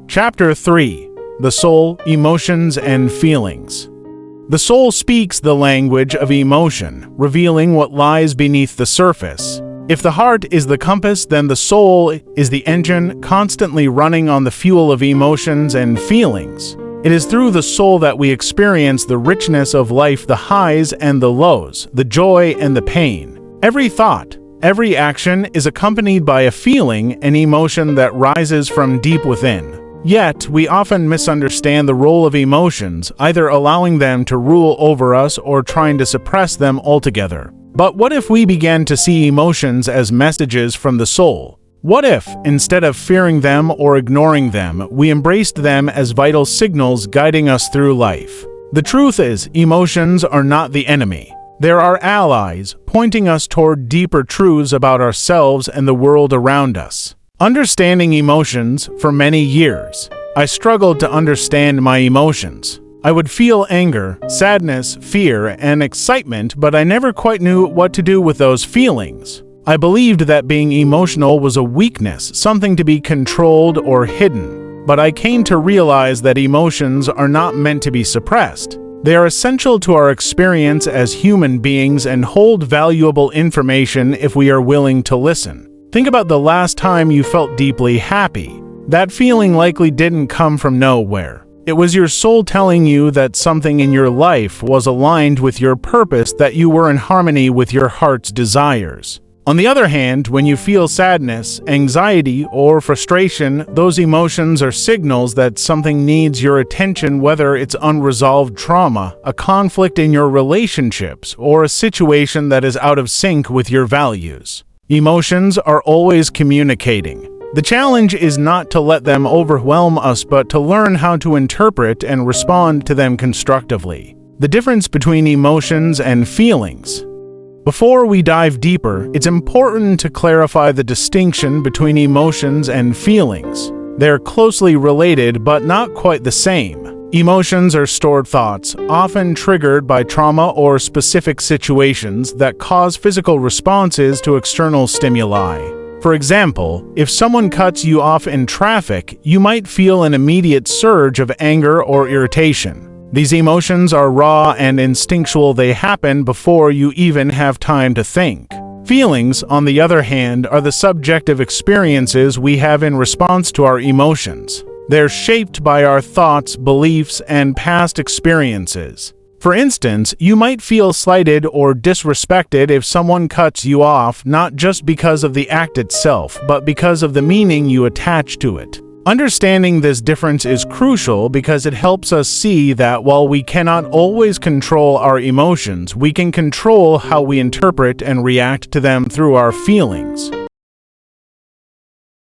Chapter 3: The Soul, Emotions, and Feelings. The soul speaks the language of emotion, revealing what lies beneath the surface. If the heart is the compass, then the soul is the engine, constantly running on the fuel of emotions and feelings. It is through the soul that we experience the richness of life, the highs and the lows, the joy and the pain. Every thought, every action is accompanied by a feeling, an emotion that rises from deep within. Yet, we often misunderstand the role of emotions, either allowing them to rule over us or trying to suppress them altogether. But what if we began to see emotions as messages from the soul? What if, instead of fearing them or ignoring them, we embraced them as vital signals guiding us through life? The truth is, emotions are not the enemy. They are allies, pointing us toward deeper truths about ourselves and the world around us. Understanding emotions. For many years, I struggled to understand my emotions. I would feel anger, sadness, fear, and excitement, but I never quite knew what to do with those feelings. I believed that being emotional was a weakness, something to be controlled or hidden. But I came to realize that emotions are not meant to be suppressed. They are essential to our experience as human beings and hold valuable information if we are willing to listen. Think about the last time you felt deeply happy. That feeling likely didn't come from nowhere. It was your soul telling you that something in your life was aligned with your purpose, that you were in harmony with your heart's desires. On the other hand, when you feel sadness, anxiety, or frustration, those emotions are signals that something needs your attention, whether it's unresolved trauma, a conflict in your relationships, or a situation that is out of sync with your values. Emotions are always communicating. The challenge is not to let them overwhelm us, but to learn how to interpret and respond to them constructively. The difference between emotions and feelings. Before we dive deeper, it's important to clarify the distinction between emotions and feelings. They're closely related, but not quite the same. Emotions are stored thoughts, often triggered by trauma or specific situations that cause physical responses to external stimuli. For example, if someone cuts you off in traffic, you might feel an immediate surge of anger or irritation. These emotions are raw and instinctual. They happen before you even have time to think. Feelings, on the other hand, are the subjective experiences we have in response to our emotions. They're shaped by our thoughts, beliefs, and past experiences. For instance, you might feel slighted or disrespected if someone cuts you off, not just because of the act itself, but because of the meaning you attach to it. Understanding this difference is crucial because it helps us see that while we cannot always control our emotions, we can control how we interpret and react to them through our feelings.